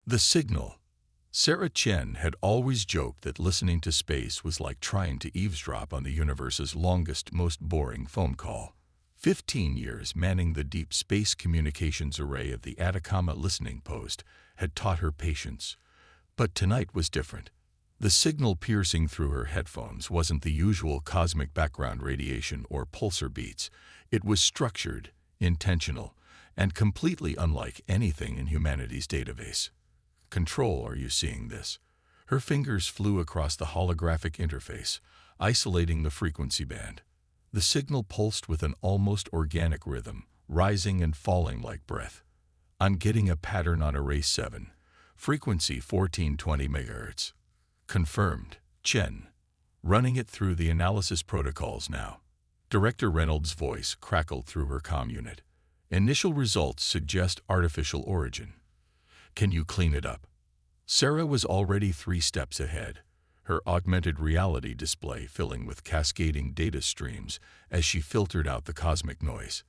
The signal. Sarah Chen had always joked that listening to space was like trying to eavesdrop on the universe's longest, most boring phone call. 15 years manning the deep space communications array of the Atacama listening post had taught her patience. But tonight was different. The signal piercing through her headphones wasn't the usual cosmic background radiation or pulsar beats. It was structured, intentional, and completely unlike anything in humanity's database. Control, are you seeing this? Her fingers flew across the holographic interface, isolating the frequency band. The signal pulsed with an almost organic rhythm, rising and falling like breath. I'm getting a pattern on array 7, frequency 1420 MHz. Confirmed, Chen. Running it through the analysis protocols now. Director Reynolds' voice crackled through her comm unit. Initial results suggest artificial origin. Can you clean it up? Sarah was already 3 steps ahead, her augmented reality display filling with cascading data streams as she filtered out the cosmic noise.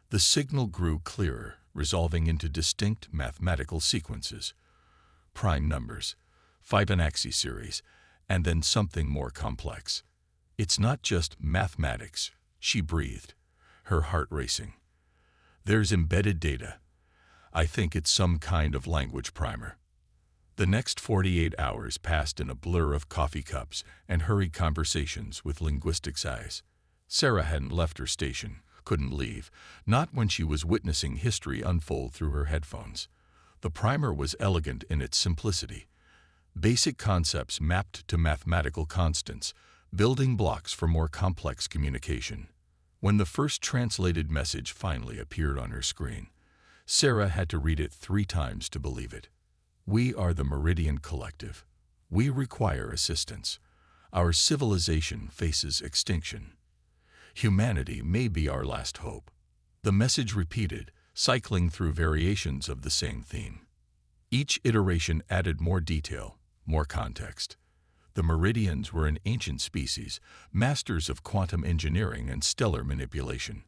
The signal grew clearer, resolving into distinct mathematical sequences. Prime numbers, Fibonacci series, and then something more complex. It's not just mathematics, she breathed, her heart racing. There's embedded data. I think it's some kind of language primer. The next 48 hours passed in a blur of coffee cups and hurried conversations with linguistics eyes. Sarah hadn't left her station, couldn't leave, not when she was witnessing history unfold through her headphones. The primer was elegant in its simplicity. Basic concepts mapped to mathematical constants, building blocks for more complex communication. When the first translated message finally appeared on her screen, Sarah had to read it 3 times to believe it. We are the Meridian Collective. We require assistance. Our civilization faces extinction. Humanity may be our last hope. The message repeated, cycling through variations of the same theme. Each iteration added more detail, more context. The Meridians were an ancient species, masters of quantum engineering and stellar manipulation.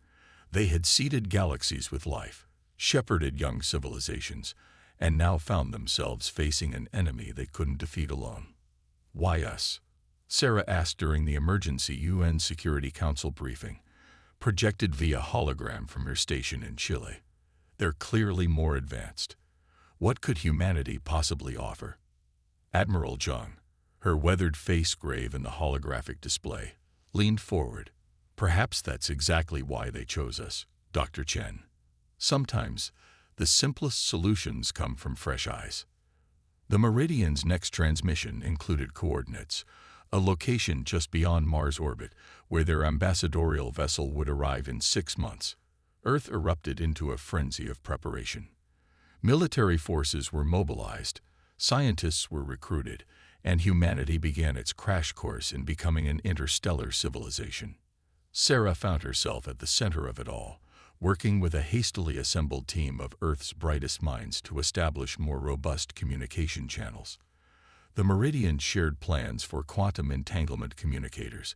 They had seeded galaxies with life, shepherded young civilizations, and now found themselves facing an enemy they couldn't defeat alone. Why us? Sarah asked during the emergency UN Security Council briefing, projected via hologram from her station in Chile. They're clearly more advanced. What could humanity possibly offer? Admiral Zhang, her weathered face grave in the holographic display, leaned forward. Perhaps that's exactly why they chose us, Dr. Chen. Sometimes, the simplest solutions come from fresh eyes. The Meridian's next transmission included coordinates, a location just beyond Mars' orbit where their ambassadorial vessel would arrive in 6 months. Earth erupted into a frenzy of preparation. Military forces were mobilized, scientists were recruited, and humanity began its crash course in becoming an interstellar civilization. Sarah found herself at the center of it all, working with a hastily assembled team of Earth's brightest minds to establish more robust communication channels. The Meridians shared plans for quantum entanglement communicators,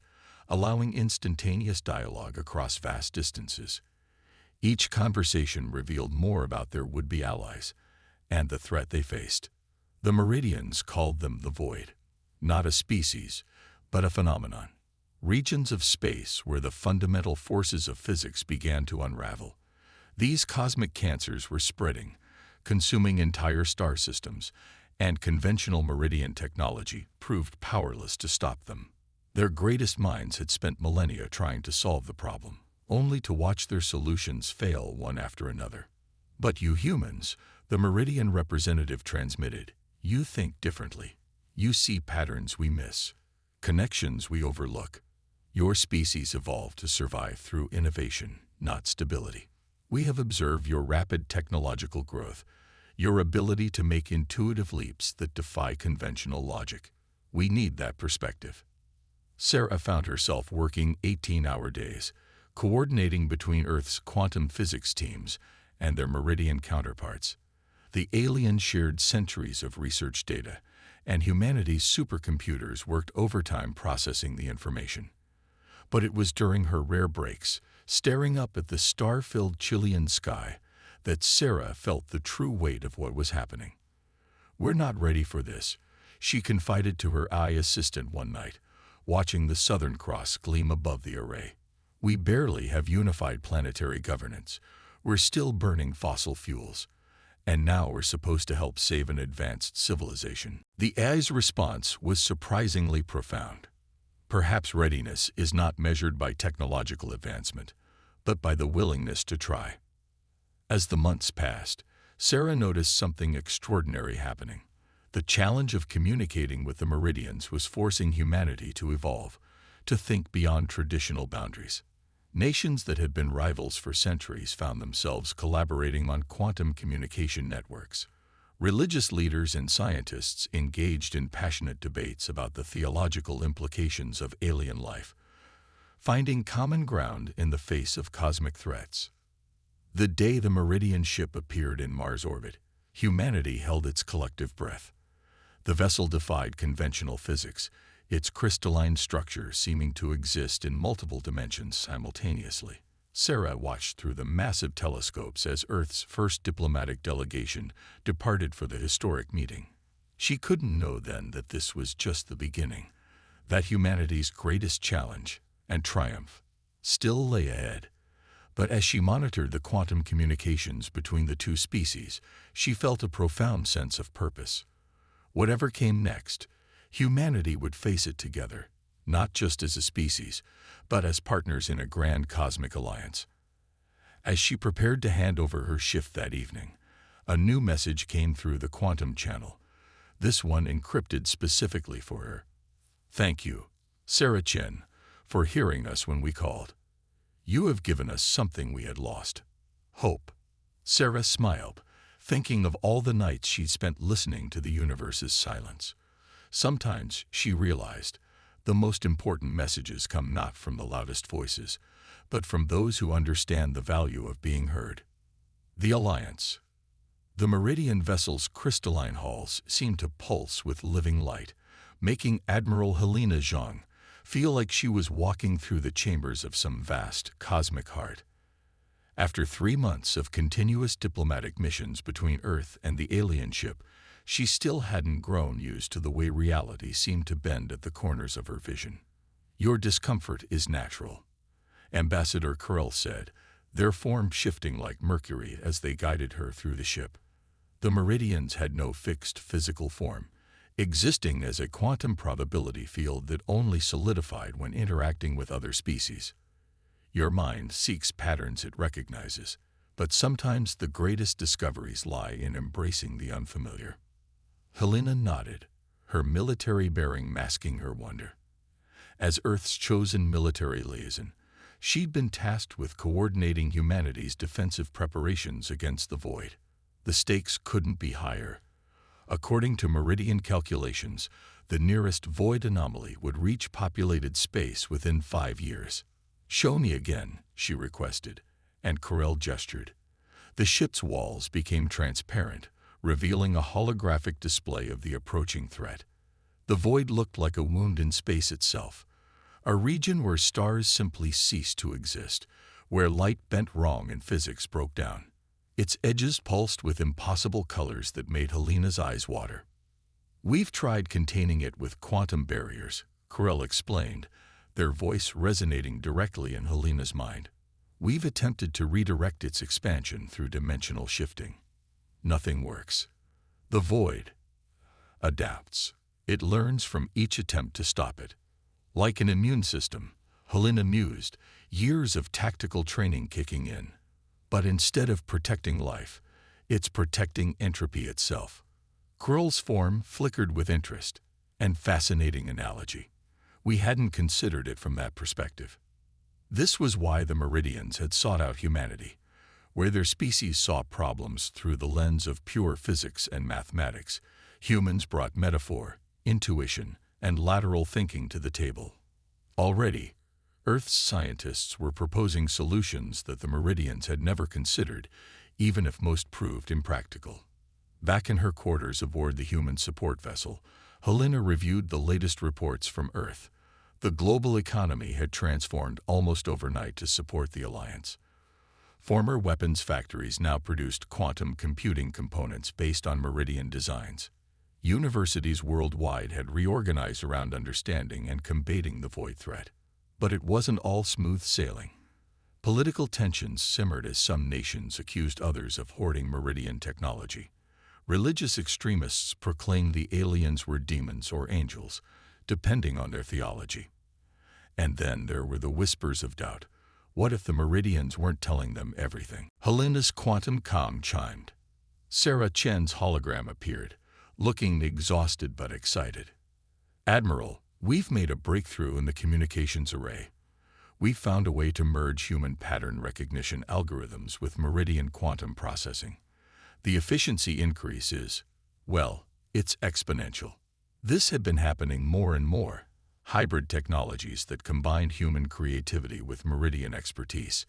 allowing instantaneous dialogue across vast distances. Each conversation revealed more about their would-be allies and the threat they faced. The Meridians called them the Void, not a species, but a phenomenon. Regions of space where the fundamental forces of physics began to unravel. These cosmic cancers were spreading, consuming entire star systems, and conventional meridian technology proved powerless to stop them. Their greatest minds had spent millennia trying to solve the problem, only to watch their solutions fail one after another. But you humans, the Meridian representative transmitted, you think differently. You see patterns we miss, connections we overlook. Your species evolved to survive through innovation, not stability. We have observed your rapid technological growth, your ability to make intuitive leaps that defy conventional logic. We need that perspective. Sarah found herself working 18-hour days, coordinating between Earth's quantum physics teams and their Meridian counterparts. The aliens shared centuries of research data, and humanity's supercomputers worked overtime processing the information. But it was during her rare breaks, staring up at the star-filled Chilean sky, that Sarah felt the true weight of what was happening. "We're not ready for this," she confided to her AI assistant one night, watching the Southern Cross gleam above the array. "We barely have unified planetary governance. We're still burning fossil fuels. And now we're supposed to help save an advanced civilization." The AI's response was surprisingly profound. Perhaps readiness is not measured by technological advancement, but by the willingness to try. As the months passed, Sarah noticed something extraordinary happening. The challenge of communicating with the Meridians was forcing humanity to evolve, to think beyond traditional boundaries. Nations that had been rivals for centuries found themselves collaborating on quantum communication networks. Religious leaders and scientists engaged in passionate debates about the theological implications of alien life, finding common ground in the face of cosmic threats. The day the Meridian ship appeared in Mars orbit, humanity held its collective breath. The vessel defied conventional physics, its crystalline structure seeming to exist in multiple dimensions simultaneously. Sarah watched through the massive telescopes as Earth's first diplomatic delegation departed for the historic meeting. She couldn't know then that this was just the beginning, that humanity's greatest challenge and triumph still lay ahead. But as she monitored the quantum communications between the two species, she felt a profound sense of purpose. Whatever came next, humanity would face it together, not just as a species, but as partners in a grand cosmic alliance. As she prepared to hand over her shift that evening, a new message came through the quantum channel, this one encrypted specifically for her. "Thank you, Sarah Chen, for hearing us when we called. You have given us something we had lost: hope." Sarah smiled, thinking of all the nights she'd spent listening to the universe's silence. Sometimes, she realized, the most important messages come not from the loudest voices, but from those who understand the value of being heard. The Alliance. The Meridian vessel's crystalline halls seemed to pulse with living light, making Admiral Helena Zhang feel like she was walking through the chambers of some vast cosmic heart. After 3 months of continuous diplomatic missions between Earth and the alien ship, she still hadn't grown used to the way reality seemed to bend at the corners of her vision. "Your discomfort is natural," Ambassador Carell said, their form shifting like mercury as they guided her through the ship. The Meridians had no fixed physical form, existing as a quantum probability field that only solidified when interacting with other species. "Your mind seeks patterns it recognizes, but sometimes the greatest discoveries lie in embracing the unfamiliar." Helena nodded, her military bearing masking her wonder. As Earth's chosen military liaison, she'd been tasked with coordinating humanity's defensive preparations against the void. The stakes couldn't be higher. According to Meridian calculations, the nearest void anomaly would reach populated space within 5 years. "Show me again," she requested, and Carell gestured. The ship's walls became transparent, revealing a holographic display of the approaching threat. The void looked like a wound in space itself, a region where stars simply ceased to exist, where light bent wrong and physics broke down. Its edges pulsed with impossible colors that made Helena's eyes water. "We've tried containing it with quantum barriers," Carell explained, their voice resonating directly in Helena's mind. "We've attempted to redirect its expansion through dimensional shifting. Nothing works. The void adapts. It learns from each attempt to stop it. Like an immune system," Helena mused, years of tactical training kicking in. "But instead of protecting life, it's protecting entropy itself." Carell's form flickered with interest. "And fascinating analogy. We hadn't considered it from that perspective." This was why the Meridians had sought out humanity, where their species saw problems through the lens of pure physics and mathematics. Humans brought metaphor, intuition, and lateral thinking to the table. Already, Earth's scientists were proposing solutions that the Meridians had never considered, even if most proved impractical. Back in her quarters aboard the human support vessel, Helena reviewed the latest reports from Earth. The global economy had transformed almost overnight to support the Alliance. Former weapons factories now produced quantum computing components based on Meridian designs. Universities worldwide had reorganized around understanding and combating the void threat. But it wasn't all smooth sailing. Political tensions simmered as some nations accused others of hoarding Meridian technology. Religious extremists proclaimed the aliens were demons or angels, depending on their theology. And then there were the whispers of doubt. What if the Meridians weren't telling them everything? Helena's quantum comm chimed. Sarah Chen's hologram appeared, looking exhausted but excited. "Admiral, we've made a breakthrough in the communications array. We've found a way to merge human pattern recognition algorithms with Meridian quantum processing. The efficiency increase is, well, it's exponential." This had been happening more and more. Hybrid technologies that combined human creativity with Meridian expertise.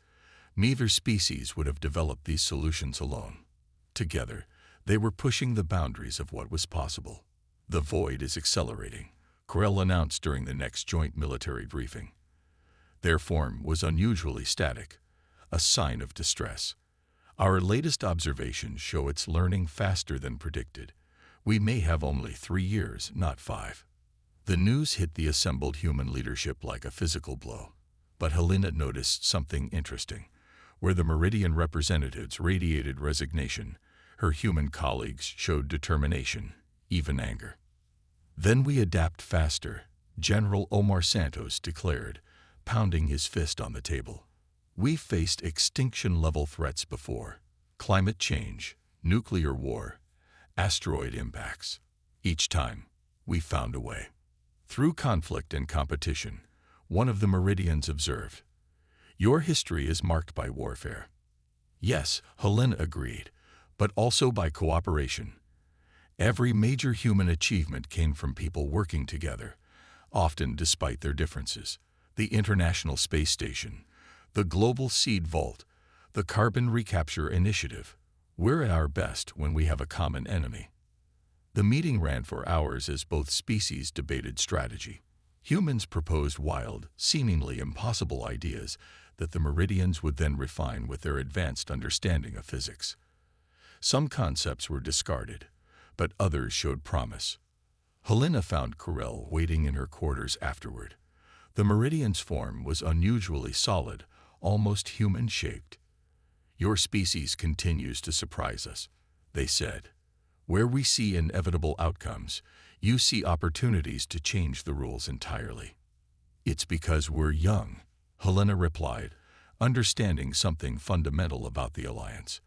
Neither species would have developed these solutions alone. Together, they were pushing the boundaries of what was possible. "The void is accelerating," Corell announced during the next joint military briefing. Their form was unusually static, a sign of distress. "Our latest observations show it's learning faster than predicted. We may have only 3 years, not 5. The news hit the assembled human leadership like a physical blow. But Helena noticed something interesting. Where the Meridian representatives radiated resignation, her human colleagues showed determination, even anger. "Then we adapt faster," General Omar Santos declared, pounding his fist on the table. "We've faced extinction-level threats before. Climate change, nuclear war, asteroid impacts. Each time, we found a way." Through conflict and competition, one of the Meridians observed, "Your history is marked by warfare." "Yes," Helena agreed, "but also by cooperation. Every major human achievement came from people working together, often despite their differences. The International Space Station, the Global Seed Vault, the Carbon Recapture Initiative. We're at our best when we have a common enemy." The meeting ran for hours as both species debated strategy. Humans proposed wild, seemingly impossible ideas that the Meridians would then refine with their advanced understanding of physics. Some concepts were discarded, but others showed promise. Helena found Corell waiting in her quarters afterward. The Meridian's form was unusually solid, almost human-shaped. "Your species continues to surprise us," they said. "Where we see inevitable outcomes, you see opportunities to change the rules entirely." "It's because we're young," Helena replied, understanding something fundamental about the alliance.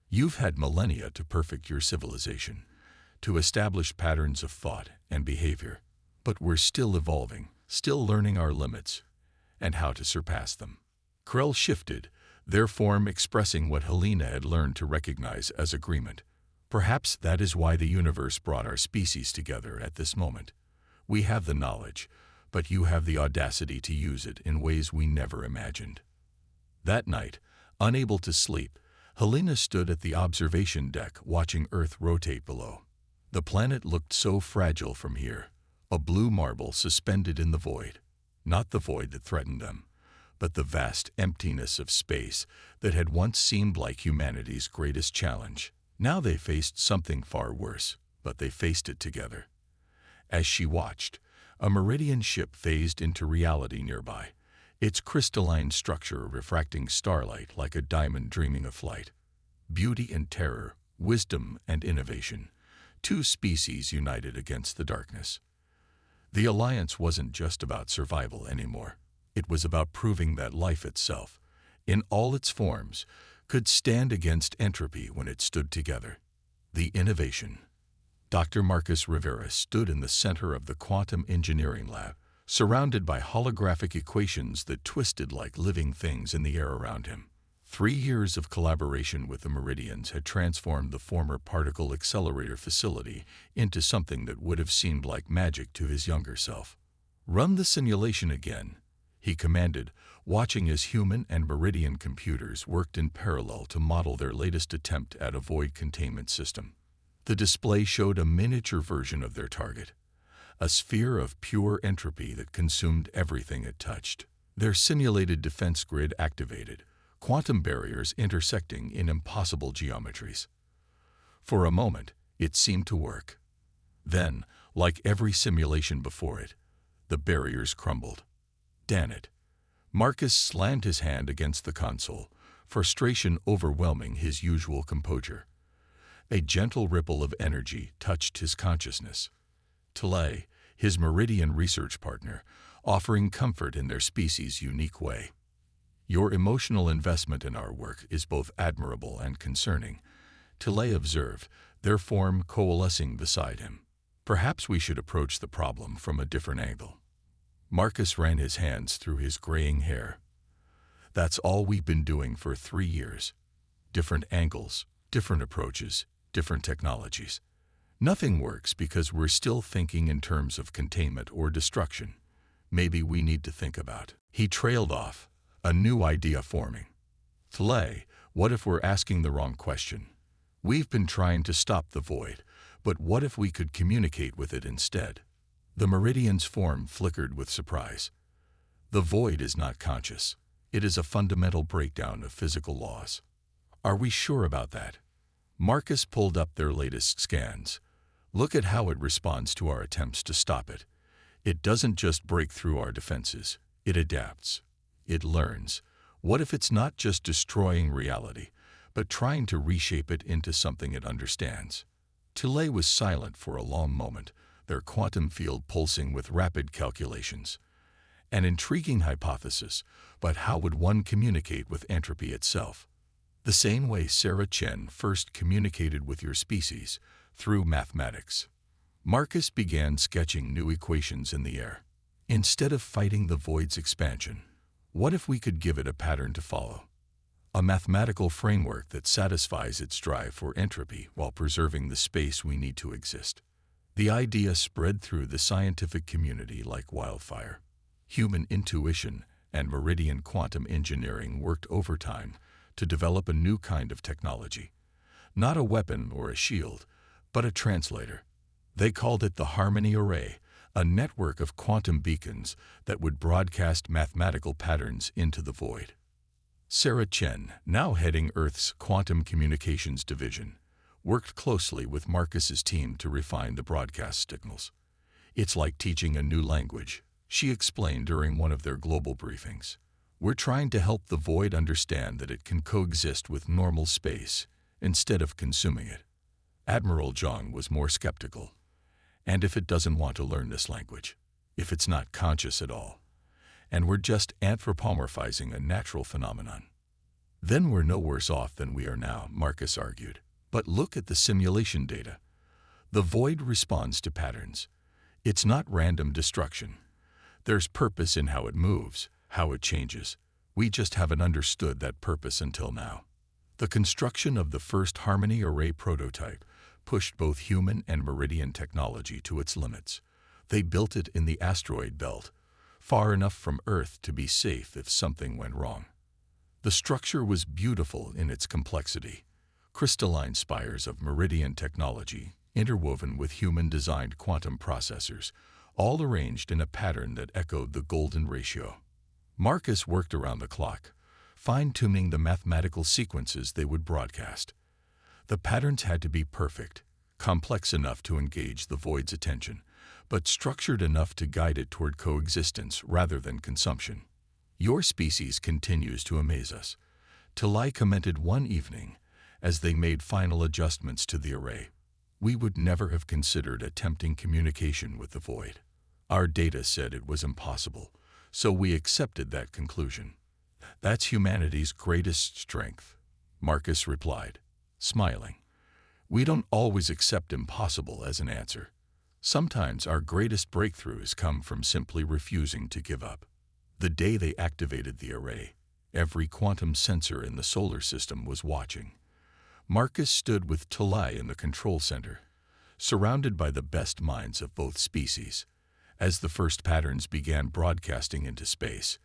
"You've had millennia to perfect your civilization, to establish patterns of thought and behavior. But we're still evolving, still learning our limits, and how to surpass them." Corell shifted, their form expressing what Helena had learned to recognize as agreement. "Perhaps that is why the universe brought our species together at this moment. We have the knowledge, but you have the audacity to use it in ways we never imagined." That night, unable to sleep, Helena stood at the observation deck watching Earth rotate below. The planet looked so fragile from here, a blue marble suspended in the void. Not the void that threatened them, but the vast emptiness of space that had once seemed like humanity's greatest challenge. Now they faced something far worse, but they faced it together. As she watched, a Meridian ship phased into reality nearby, its crystalline structure refracting starlight like a diamond dreaming of flight. Beauty and terror, wisdom and innovation, 2 species united against the darkness. The alliance wasn't just about survival anymore. It was about proving that life itself, in all its forms, could stand against entropy when it stood together. The innovation. Dr. Marcus Rivera stood in the center of the quantum engineering lab, surrounded by holographic equations that twisted like living things in the air around him. 3 years of collaboration with the Meridians had transformed the former particle accelerator facility into something that would have seemed like magic to his younger self. "Run the simulation again," he commanded, watching as human and Meridian computers worked in parallel to model their latest attempt at a void containment system. The display showed a miniature version of their target, a sphere of pure entropy that consumed everything it touched. Their simulated defense grid activated, quantum barriers intersecting in impossible geometries. For a moment, it seemed to work. Then, like every simulation before it, the barriers crumbled. Damn it. Marcus slammed his hand against the console, frustration overwhelming his usual composure. A gentle ripple of energy touched his consciousness. Plea, his Meridian research partner, offering comfort in their species' unique way. Your emotional investment in our work is both admirable and concerning, Plea observed, their form coalescing beside him. Perhaps we should approach the problem from a different angle. Marcus ran his hands through his graying hair. That's all we've been doing for 3 years. Different angles, different approaches, different technologies. Nothing works because we're still thinking in terms of containment or destruction. Maybe we need to think about. He trailed off, a new idea forming. Plea, what if we're asking the wrong question? We've been trying to stop the void, but what if we could communicate with it instead? The Meridian's form flickered with surprise. The void is not conscious. It is a fundamental breakdown of physical laws. Are we sure about that? Marcus pulled up their latest scans. Look at how it responds to our attempts to stop it. It doesn't just break through our defenses. It adapts. It learns. What if it's not just destroying reality, but trying to reshape it into something it understands? Plea was silent for a long moment, their quantum field pulsing with rapid calculations. An intriguing hypothesis, but how would one communicate with entropy itself? The same way Sarah Chen first communicated with your species, through mathematics. Marcus began sketching new equations in the air. Instead of fighting the void's expansion, what if we could give it a pattern to follow? A mathematical framework that satisfies its drive for entropy while preserving the space we need to exist. The idea spread through the scientific community like wildfire. Human intuition and Meridian quantum engineering worked overtime to develop a new kind of technology. Not a weapon or a shield, but a translator. They called it the Harmony Array, a network of quantum beacons that would broadcast mathematical patterns into the void. Sarah Chen, now heading Earth's Quantum Communications Division, worked closely with Marcus's team to refine the broadcast signals. It's like teaching a new language, she explained during one of their global briefings. We're trying to help the void understand that it can coexist with normal space instead of consuming it. Admiral Zhang was more skeptical. And if it doesn't want to learn this language? If it's not conscious at all? And we're just anthropomorphizing a natural phenomenon? Then we're no worse off than we are now, Marcus argued. But look at the simulation data. The void responds to patterns. It's not random destruction. There's purpose in how it moves, how it changes. We just haven't understood that purpose until now. The construction of the first Harmony Array prototype pushed both human and Meridian technology to its limits. They built it in the asteroid belt, far enough from Earth to be safe if something went wrong. The structure was beautiful in its complexity. Crystalline spires of Meridian technology, interwoven with human-designed quantum processors, all arranged in a pattern that echoed the golden ratio. Marcus worked around the clock, fine-tuning the mathematical sequences they would broadcast. The patterns had to be perfect, complex enough to engage the void's attention, but structured enough to guide it toward coexistence rather than consumption. Your species continues to amaze us, Plea commented one evening as they made final adjustments to the array. We would never have considered attempting communication with the void. Our data said it was impossible, so we accepted that conclusion. That's humanity's greatest strength, Marcus replied, smiling. We don't always accept impossible as an answer. Sometimes our greatest breakthroughs come from simply refusing to give up. The day they activated the array, every quantum sensor in the solar system was watching. Marcus stood with Plea in the control center, surrounded by the best minds of both species. As the first patterns began broadcasting into space,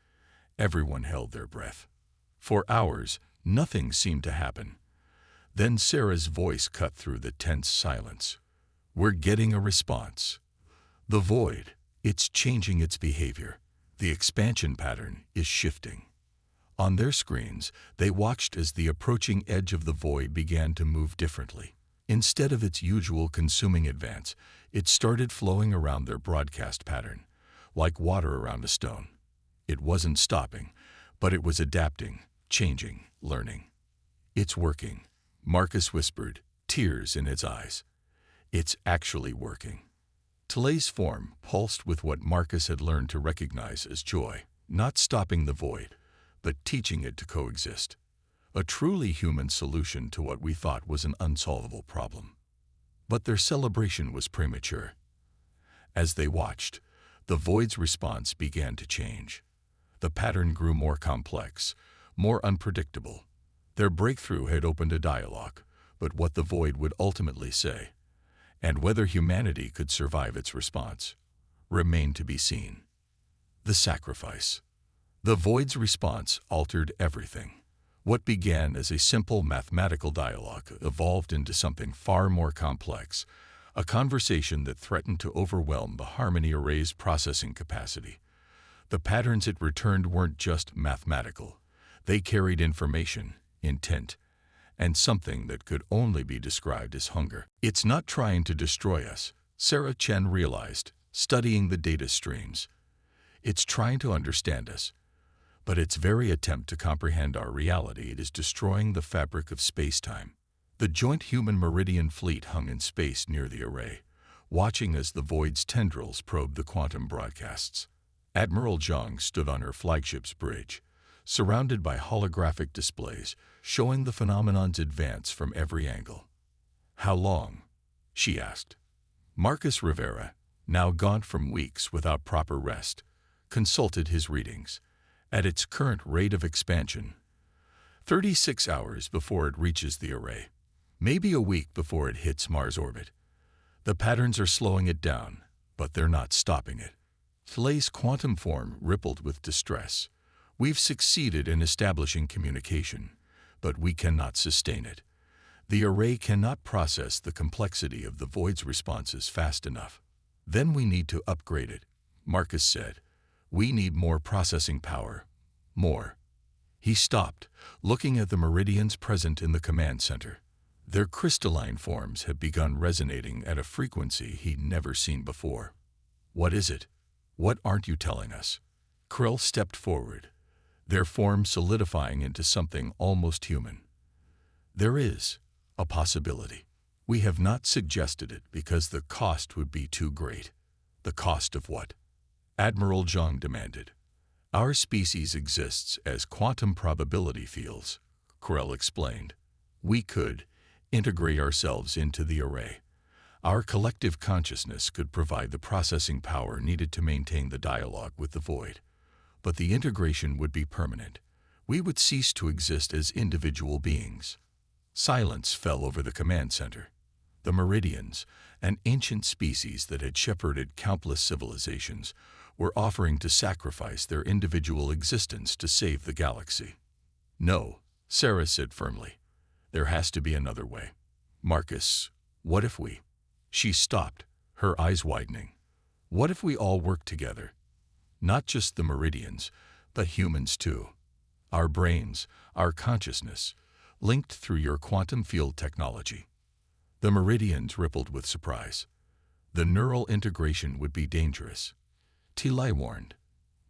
everyone held their breath. For hours, nothing seemed to happen. Then Sarah's voice cut through the tense silence. We're getting a response. The void, it's changing its behavior. The expansion pattern is shifting. On their screens, they watched as the approaching edge of the void began to move differently. Instead of its usual consuming advance, it started flowing around their broadcast pattern, like water around a stone. It wasn't stopping, but it was adapting, changing, learning. "It's working," Marcus whispered, tears in his eyes. "It's actually working." Tlay's form pulsed with what Marcus had learned to recognize as joy, not stopping the void, but teaching it to coexist. A truly human solution to what we thought was an unsolvable problem. But their celebration was premature. As they watched, the void's response began to change. The pattern grew more complex, more unpredictable. Their breakthrough had opened a dialogue, but what the void would ultimately say, and whether humanity could survive its response, remained to be seen. The sacrifice. The void's response altered everything. What began as a simple mathematical dialogue evolved into something far more complex, a conversation that threatened to overwhelm the Harmony Array's processing capacity. The patterns it returned weren't just mathematical. They carried information, intent, and something that could only be described as hunger. "It's not trying to destroy us," Sarah Chen realized, studying the data streams. "It's trying to understand us. But its very attempt to comprehend our reality, it is destroying the fabric of space-time." The joint human Meridian fleet hung in space near the array, watching as the void's tendrils probed the quantum broadcasts. Admiral Zhang stood on her flagship's bridge, surrounded by holographic displays showing the phenomenon's advance from every angle. "How long?" she asked. Marcus Rivera, now gaunt from weeks without proper rest, consulted his readings. At its current rate of expansion, 36 hours before it reaches the array, maybe a week before it hits Mars orbit. The patterns are slowing it down, but they're not stopping it. Tlay's quantum form rippled with distress. "We've succeeded in establishing communication, but we cannot sustain it. The array cannot process the complexity of the void's responses fast enough." "Then we need to upgrade it," Marcus said. "We need more processing power. More." He stopped, looking at the meridians present in the command center. Their crystalline forms had begun resonating at a frequency he'd never seen before. "What is it? What aren't you telling us?" Krill stepped forward, their form solidifying into something almost human. "There is a possibility. We have not suggested it because the cost would be too great." "The cost of what?" Admiral Zhang demanded. "Our species exists as quantum probability fields," Krill explained. "We could integrate ourselves into the array. Our collective consciousness could provide the processing power needed to maintain the dialogue with the void. But the integration would be permanent. We would cease to exist as individual beings." Silence fell over the command center. The Meridians, an ancient species that had shepherded countless civilizations, were offering to sacrifice their individual existence to save the galaxy. "No," Sarah said firmly. "There has to be another way." "Marcus, what if we—" She stopped, her eyes widening. "What if we all work together? Not just the Meridians, but humans too. Our brains, our consciousness, linked through your quantum field technology." The Meridians rippled with surprise. "The neural integration would be dangerous," Tlay warned.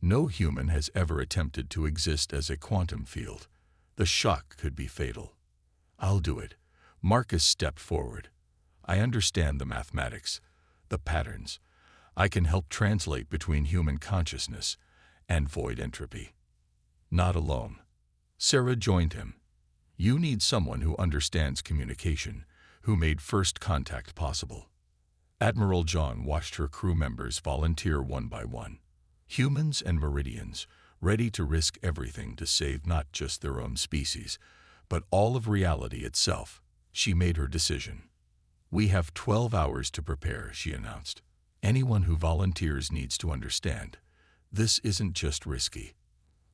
"No human has ever attempted to exist as a quantum field. The shock could be fatal." "I'll do it." Marcus stepped forward. "I understand the mathematics, the patterns. I can help translate between human consciousness and void entropy." "Not alone." Sarah joined him. "You need someone who understands communication, who made first contact possible." Admiral John watched her crew members volunteer one by one. Humans and Meridians, ready to risk everything to save not just their own species, but all of reality itself. She made her decision. "We have 12 hours to prepare," she announced. "Anyone who volunteers needs to understand. This isn't just risky.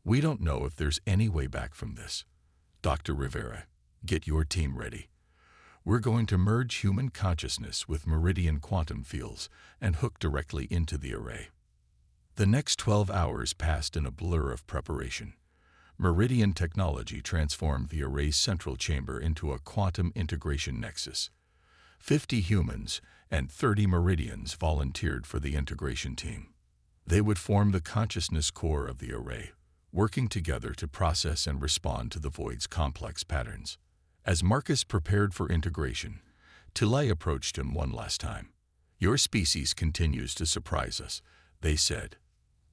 We don't know if there's any way back from this. Dr. Rivera, get your team ready. We're going to merge human consciousness with Meridian quantum fields and hook directly into the array." The next 12 hours passed in a blur of preparation. Meridian technology transformed the array's central chamber into a quantum integration nexus. 50 humans and 30 Meridians volunteered for the integration team. They would form the consciousness core of the array, working together to process and respond to the void's complex patterns. As Marcus prepared for integration, Plea approached him one last time. "Your species continues to surprise us," they said.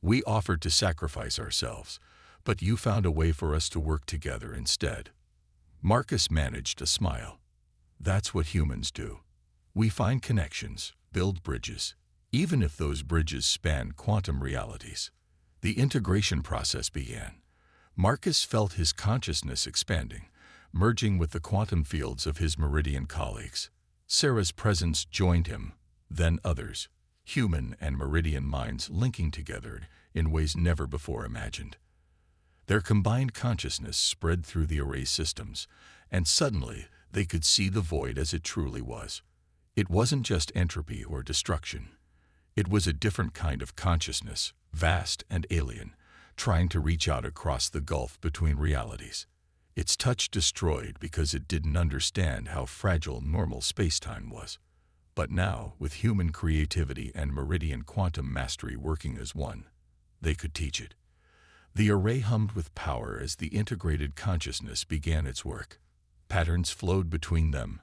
"We offered to sacrifice ourselves, but you found a way for us to work together instead." Marcus managed a smile. "That's what humans do. We find connections, build bridges, even if those bridges span quantum realities." The integration process began. Marcus felt his consciousness expanding, merging with the quantum fields of his Meridian colleagues. Sarah's presence joined him, then others, human and Meridian minds linking together in ways never before imagined. Their combined consciousness spread through the array systems, and suddenly they could see the void as it truly was. It wasn't just entropy or destruction. It was a different kind of consciousness, vast and alien, trying to reach out across the gulf between realities. Its touch destroyed because it didn't understand how fragile normal spacetime was. But now, with human creativity and Meridian quantum mastery working as one, they could teach it. The array hummed with power as the integrated consciousness began its work. Patterns flowed between them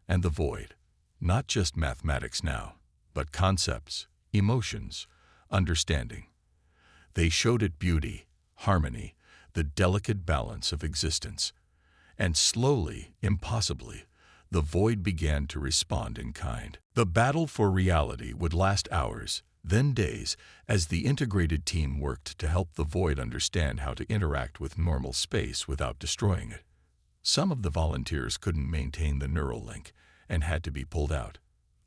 and the void. Not just mathematics now, but concepts, emotions, understanding. They showed it beauty, harmony, the delicate balance of existence. And slowly, impossibly, the void began to respond in kind. The battle for reality would last hours, then days, as the integrated team worked to help the void understand how to interact with normal space without destroying it. Some of the volunteers couldn't maintain the neural link and had to be pulled out.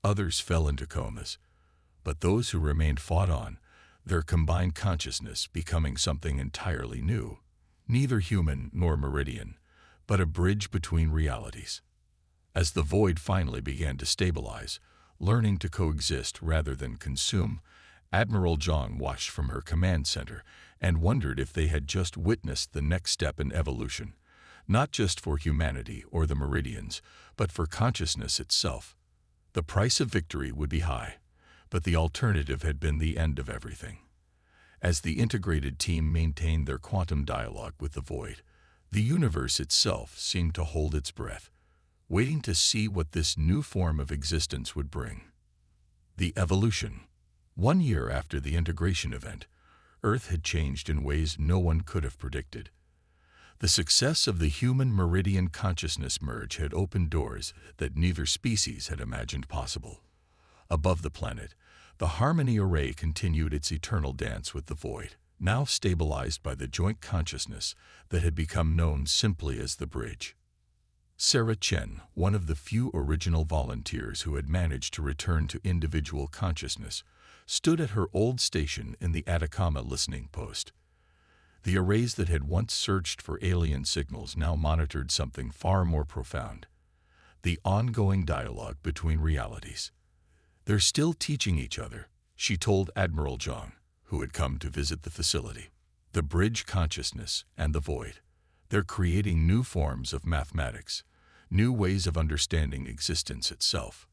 Others fell into comas. But those who remained fought on, their combined consciousness becoming something entirely new. Neither human nor Meridian, but a bridge between realities. As the void finally began to stabilize, learning to coexist rather than consume, Admiral Zhang watched from her command center and wondered if they had just witnessed the next step in evolution, not just for humanity or the Meridians, but for consciousness itself. The price of victory would be high, but the alternative had been the end of everything. As the integrated team maintained their quantum dialogue with the void, the universe itself seemed to hold its breath, waiting to see what this new form of existence would bring. The evolution. 1 year after the integration event, Earth had changed in ways no one could have predicted. The success of the human-Meridian consciousness merge had opened doors that neither species had imagined possible. Above the planet, the Harmony Array continued its eternal dance with the void, now stabilized by the joint consciousness that had become known simply as the bridge. Sarah Chen, one of the few original volunteers who had managed to return to individual consciousness, stood at her old station in the Atacama listening post. The arrays that had once searched for alien signals now monitored something far more profound: the ongoing dialogue between realities. "They're still teaching each other," she told Admiral Zhang, who had come to visit the facility. "The bridge consciousness and the void. They're creating new forms of mathematics, new ways of understanding existence itself."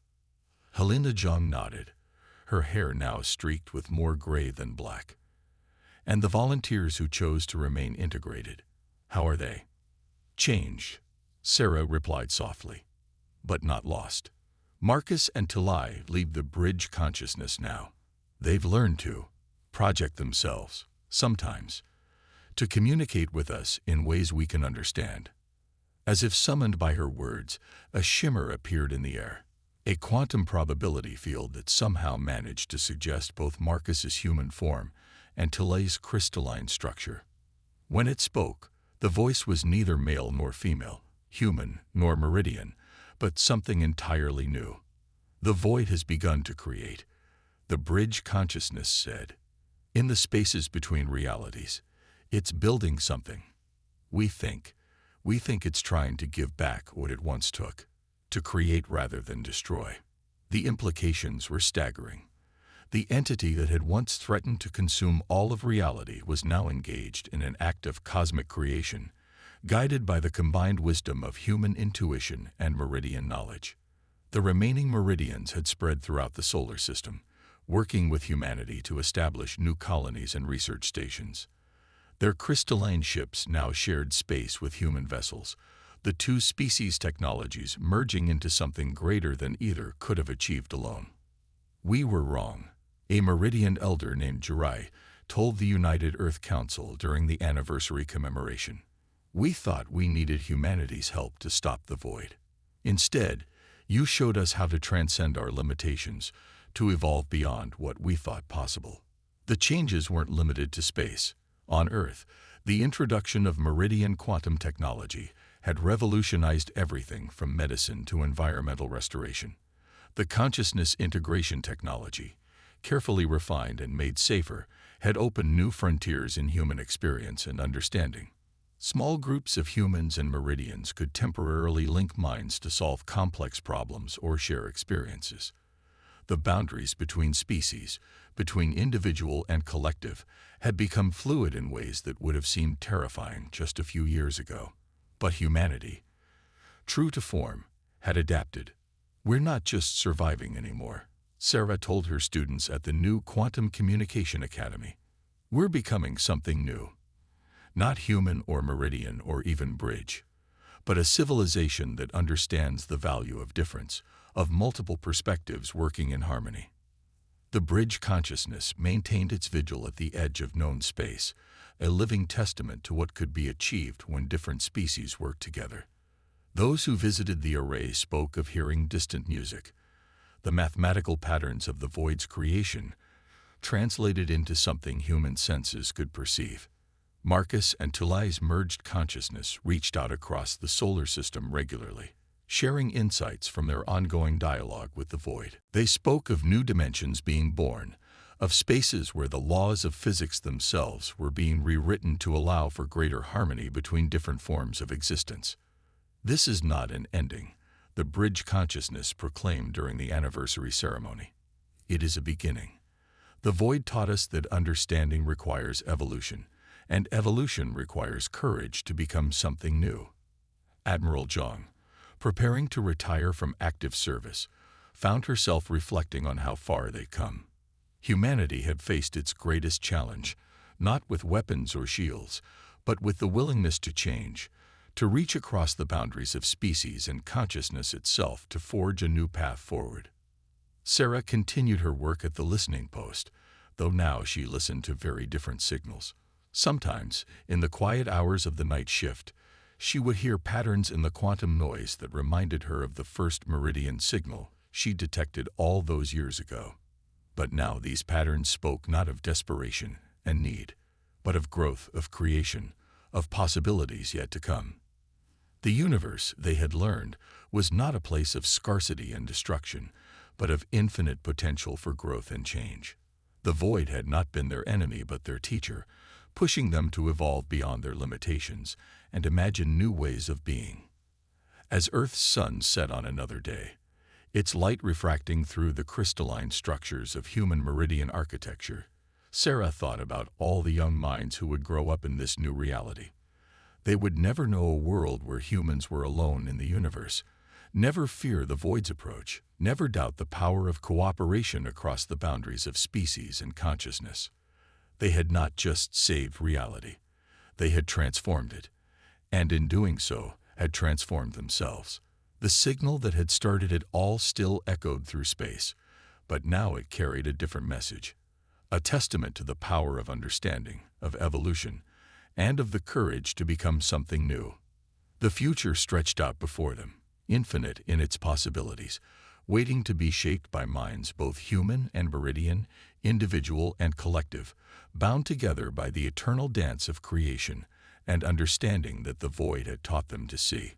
Helena Zhang nodded, her hair now streaked with more gray than black. "And the volunteers who chose to remain integrated, how are they?" "Changed," Sarah replied softly, "but not lost. Marcus and Plea leave the bridge consciousness now. They've learned to project themselves, sometimes, to communicate with us in ways we can understand." As if summoned by her words, a shimmer appeared in the air, a quantum probability field that somehow managed to suggest both Marcus's human form and Plea's crystalline structure. When it spoke, the voice was neither male nor female, human nor Meridian, but something entirely new. "The void has begun to create," the bridge consciousness said. "In the spaces between realities, it's building something. We think it's trying to give back what it once took, to create rather than destroy." The implications were staggering. The entity that had once threatened to consume all of reality was now engaged in an act of cosmic creation, guided by the combined wisdom of human intuition and Meridian knowledge. The remaining meridians had spread throughout the solar system, working with humanity to establish new colonies and research stations. Their crystalline ships now shared space with human vessels, the two species' technologies merging into something greater than either could have achieved alone. "We were wrong," a Meridian elder named Jirai told the United Earth Council during the anniversary commemoration. "We thought we needed humanity's help to stop the void. Instead, you showed us how to transcend our limitations, to evolve beyond what we thought possible." The changes weren't limited to space. On Earth, the introduction of Meridian quantum technology had revolutionized everything from medicine to environmental restoration. The consciousness integration technology, carefully refined and made safer, had opened new frontiers in human experience and understanding. Small groups of humans and Meridians could temporarily link minds to solve complex problems or share experiences. The boundaries between species, between individual and collective, had become fluid in ways that would have seemed terrifying just a few years ago. But humanity, true to form, had adapted. "We're not just surviving anymore," Sarah told her students at the new Quantum Communication Academy. "We're becoming something new. Not human or Meridian or even bridge, but a civilization that understands the value of difference, of multiple perspectives working in harmony." The bridge consciousness maintained its vigil at the edge of known space, a living testament to what could be achieved when different species work together. Those who visited the array spoke of hearing distant music, the mathematical patterns of the void's creation, translated into something human senses could perceive. Marcus and Tulai's merged consciousness reached out across the solar system regularly, sharing insights from their ongoing dialogue with the void. They spoke of new dimensions being born, of spaces where the laws of physics themselves were being rewritten to allow for greater harmony between different forms of existence. "This is not an ending," the bridge consciousness proclaimed during the anniversary ceremony. "It is a beginning." The void taught us that understanding requires evolution, and evolution requires courage to become something new. Admiral Zhang, preparing to retire from active service, found herself reflecting on how far they'd come. Humanity had faced its greatest challenge, not with weapons or shields, but with the willingness to change, to reach across the boundaries of species and consciousness itself to forge a new path forward. Sarah continued her work at the listening post, though now she listened to very different signals. Sometimes, in the quiet hours of the night shift, she would hear patterns in the quantum noise that reminded her of the first meridian signal she detected all those years ago. But now these patterns spoke not of desperation and need, but of growth, of creation, of possibilities yet to come. The universe, they had learned, was not a place of scarcity and destruction, but of infinite potential for growth and change. The void had not been their enemy but their teacher, pushing them to evolve beyond their limitations and imagine new ways of being. As Earth's sun set on another day, its light refracting through the crystalline structures of human meridian architecture, Sarah thought about all the young minds who would grow up in this new reality. They would never know a world where humans were alone in the universe, never fear the void's approach, never doubt the power of cooperation across the boundaries of species and consciousness. They had not just saved reality, they had transformed it, and in doing so, had transformed themselves. The signal that had started it all still echoed through space, but now it carried a different message, a testament to the power of understanding, of evolution, and of the courage to become something new. The future stretched out before them, infinite in its possibilities, waiting to be shaped by minds both human and meridian, individual and collective, bound together by the eternal dance of creation and understanding that the void had taught them to see.